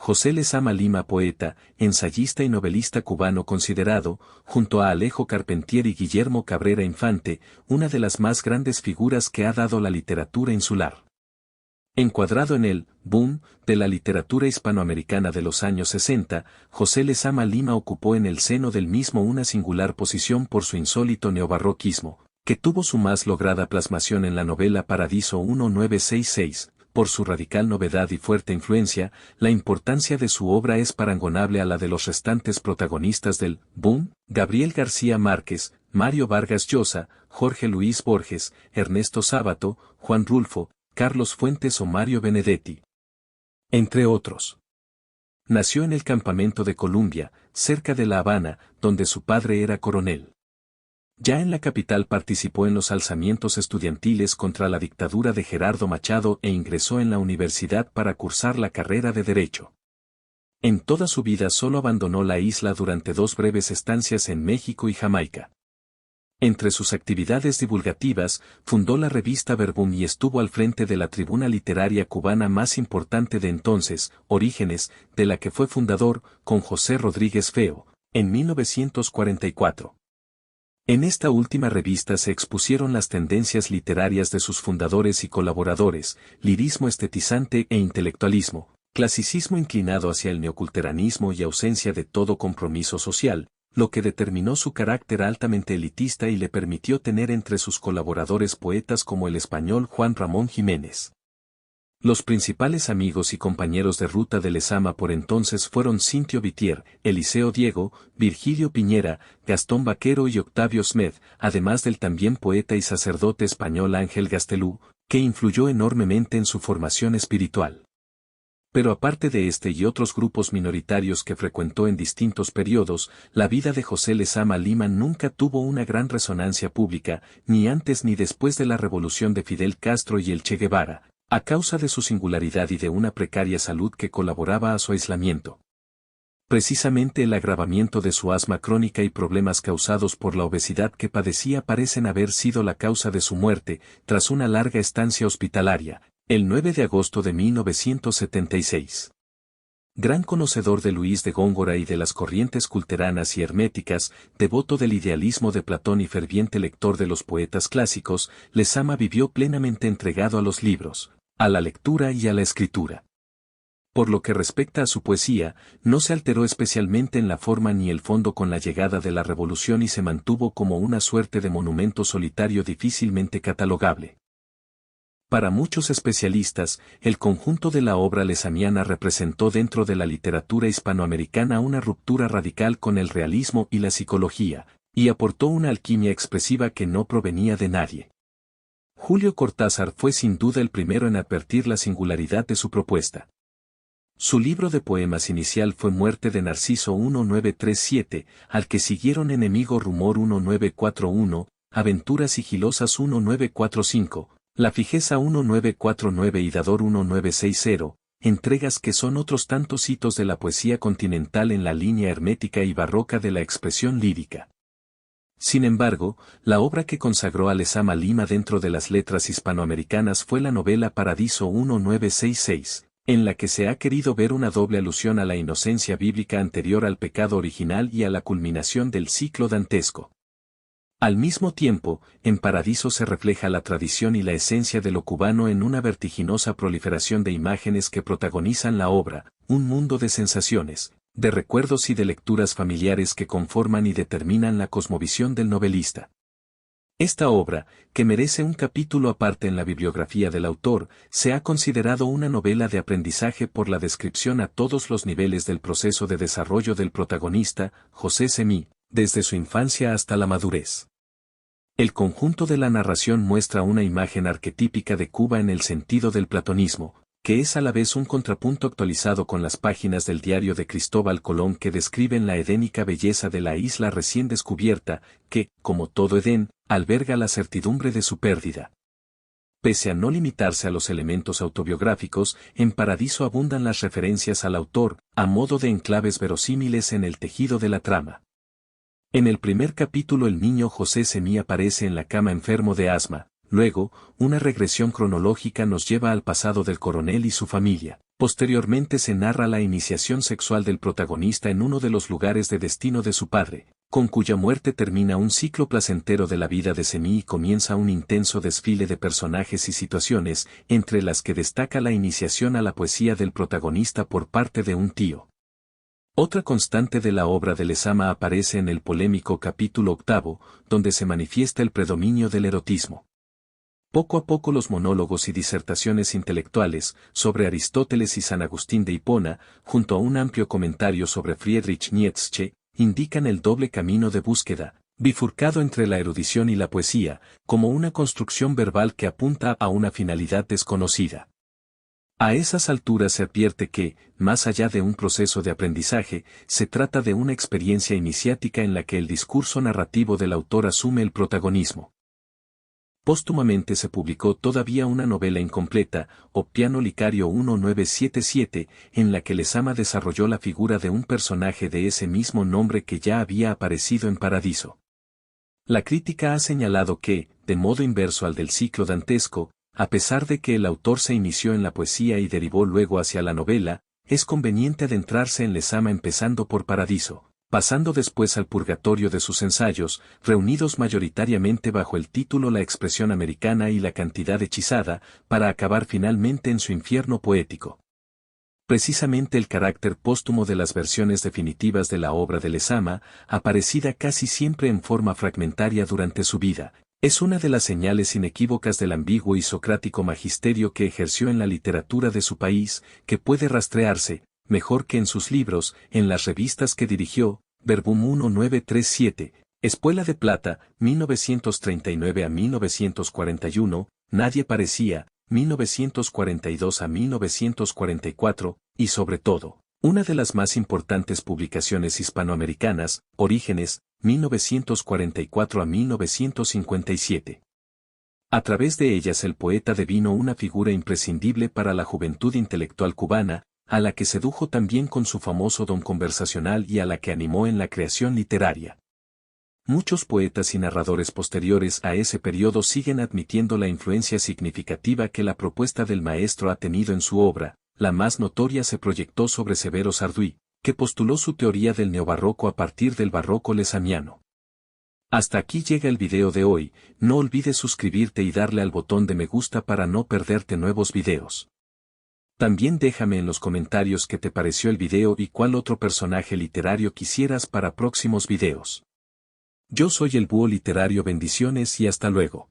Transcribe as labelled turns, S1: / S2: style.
S1: José Lezama Lima, poeta, ensayista y novelista cubano considerado, junto a Alejo Carpentier y Guillermo Cabrera Infante, una de las más grandes figuras que ha dado la literatura insular. Encuadrado en el boom de la literatura hispanoamericana de los años 60, José Lezama Lima ocupó en el seno del mismo una singular posición por su insólito neobarroquismo, que tuvo su más lograda plasmación en la novela Paradiso 1966. Por su radical novedad y fuerte influencia, la importancia de su obra es parangonable a la de los restantes protagonistas del boom: Gabriel García Márquez, Mario Vargas Llosa, Jorge Luis Borges, Ernesto Sábato, Juan Rulfo, Carlos Fuentes o Mario Benedetti, entre otros. Nació en el campamento de Columbia, cerca de La Habana, donde su padre era coronel. Ya en la capital participó en los alzamientos estudiantiles contra la dictadura de Gerardo Machado e ingresó en la universidad para cursar la carrera de Derecho. En toda su vida solo abandonó la isla durante 2 breves estancias en México y Jamaica. Entre sus actividades divulgativas, fundó la revista Verbum y estuvo al frente de la tribuna literaria cubana más importante de entonces, Orígenes, de la que fue fundador, con José Rodríguez Feo, en 1944. En esta última revista se expusieron las tendencias literarias de sus fundadores y colaboradores, lirismo estetizante e intelectualismo, clasicismo inclinado hacia el neoculteranismo y ausencia de todo compromiso social, lo que determinó su carácter altamente elitista y le permitió tener entre sus colaboradores poetas como el español Juan Ramón Jiménez. Los principales amigos y compañeros de ruta de Lezama por entonces fueron Cintio Vitier, Eliseo Diego, Virgilio Piñera, Gastón Vaquero y Octavio Smed, además del también poeta y sacerdote español Ángel Gastelú, que influyó enormemente en su formación espiritual. Pero aparte de este y otros grupos minoritarios que frecuentó en distintos periodos, la vida de José Lezama Lima nunca tuvo una gran resonancia pública, ni antes ni después de la revolución de Fidel Castro y el Che Guevara, a causa de su singularidad y de una precaria salud que colaboraba a su aislamiento. Precisamente el agravamiento de su asma crónica y problemas causados por la obesidad que padecía parecen haber sido la causa de su muerte, tras una larga estancia hospitalaria, el 9 de agosto de 1976. Gran conocedor de Luis de Góngora y de las corrientes culteranas y herméticas, devoto del idealismo de Platón y ferviente lector de los poetas clásicos, Lezama vivió plenamente entregado a los libros, a la lectura y a la escritura. Por lo que respecta a su poesía, no se alteró especialmente en la forma ni el fondo con la llegada de la revolución y se mantuvo como una suerte de monumento solitario difícilmente catalogable. Para muchos especialistas, el conjunto de la obra lezamiana representó dentro de la literatura hispanoamericana una ruptura radical con el realismo y la psicología, y aportó una alquimia expresiva que no provenía de nadie. Julio Cortázar fue sin duda el primero en advertir la singularidad de su propuesta. Su libro de poemas inicial fue Muerte de Narciso 1937, al que siguieron Enemigo Rumor 1941, Aventuras Sigilosas 1945, La Fijeza 1949 y Dador 1960, entregas que son otros tantos hitos de la poesía continental en la línea hermética y barroca de la expresión lírica. Sin embargo, la obra que consagró a Lezama Lima dentro de las letras hispanoamericanas fue la novela Paradiso 1966, en la que se ha querido ver una doble alusión a la inocencia bíblica anterior al pecado original y a la culminación del ciclo dantesco. Al mismo tiempo, en Paradiso se refleja la tradición y la esencia de lo cubano en una vertiginosa proliferación de imágenes que protagonizan la obra, un mundo de sensaciones, de recuerdos y de lecturas familiares que conforman y determinan la cosmovisión del novelista. Esta obra, que merece un capítulo aparte en la bibliografía del autor, se ha considerado una novela de aprendizaje por la descripción a todos los niveles del proceso de desarrollo del protagonista, José Semí, desde su infancia hasta la madurez. El conjunto de la narración muestra una imagen arquetípica de Cuba en el sentido del platonismo, que es a la vez un contrapunto actualizado con las páginas del diario de Cristóbal Colón que describen la edénica belleza de la isla recién descubierta, que, como todo Edén, alberga la certidumbre de su pérdida. Pese a no limitarse a los elementos autobiográficos, en Paradiso abundan las referencias al autor, a modo de enclaves verosímiles en el tejido de la trama. En el primer capítulo el niño José Semí aparece en la cama enfermo de asma. Luego, una regresión cronológica nos lleva al pasado del coronel y su familia, Posteriormente se narra la iniciación sexual del protagonista en uno de los lugares de destino de su padre, con cuya muerte termina un ciclo placentero de la vida de Semi y comienza un intenso desfile de personajes y situaciones, entre las que destaca la iniciación a la poesía del protagonista por parte de un tío. Otra constante de la obra de Lezama aparece en el polémico capítulo 8, donde se manifiesta el predominio del erotismo. Poco a poco los monólogos y disertaciones intelectuales sobre Aristóteles y San Agustín de Hipona, junto a un amplio comentario sobre Friedrich Nietzsche, indican el doble camino de búsqueda, bifurcado entre la erudición y la poesía, como una construcción verbal que apunta a una finalidad desconocida. A esas alturas se advierte que, más allá de un proceso de aprendizaje, se trata de una experiencia iniciática en la que el discurso narrativo del autor asume el protagonismo. Póstumamente se publicó todavía una novela incompleta, Oppiano Licario 1977, en la que Lezama desarrolló la figura de un personaje de ese mismo nombre que ya había aparecido en Paradiso. La crítica ha señalado que, de modo inverso al del ciclo dantesco, a pesar de que el autor se inició en la poesía y derivó luego hacia la novela, es conveniente adentrarse en Lezama empezando por Paradiso, pasando después al purgatorio de sus ensayos, reunidos mayoritariamente bajo el título La expresión americana y la cantidad hechizada, para acabar finalmente en su infierno poético. Precisamente el carácter póstumo de las versiones definitivas de la obra de Lezama, aparecida casi siempre en forma fragmentaria durante su vida, es una de las señales inequívocas del ambiguo y socrático magisterio que ejerció en la literatura de su país, que puede rastrearse, mejor que en sus libros, en las revistas que dirigió, Verbum 1937, Espuela de Plata, 1939 a 1941, Nadie parecía, 1942 a 1944, y sobre todo, una de las más importantes publicaciones hispanoamericanas, Orígenes, 1944 a 1957. A través de ellas el poeta devino una figura imprescindible para la juventud intelectual cubana, a la que sedujo también con su famoso don conversacional y a la que animó en la creación literaria. Muchos poetas y narradores posteriores a ese periodo siguen admitiendo la influencia significativa que la propuesta del maestro ha tenido en su obra. La más notoria se proyectó sobre Severo Sarduy, que postuló su teoría del neobarroco a partir del barroco lezamiano. Hasta aquí llega el video de hoy, no olvides suscribirte y darle al botón de me gusta para no perderte nuevos videos. También déjame en los comentarios qué te pareció el video y cuál otro personaje literario quisieras para próximos videos. Yo soy el Búho Literario, bendiciones y hasta luego.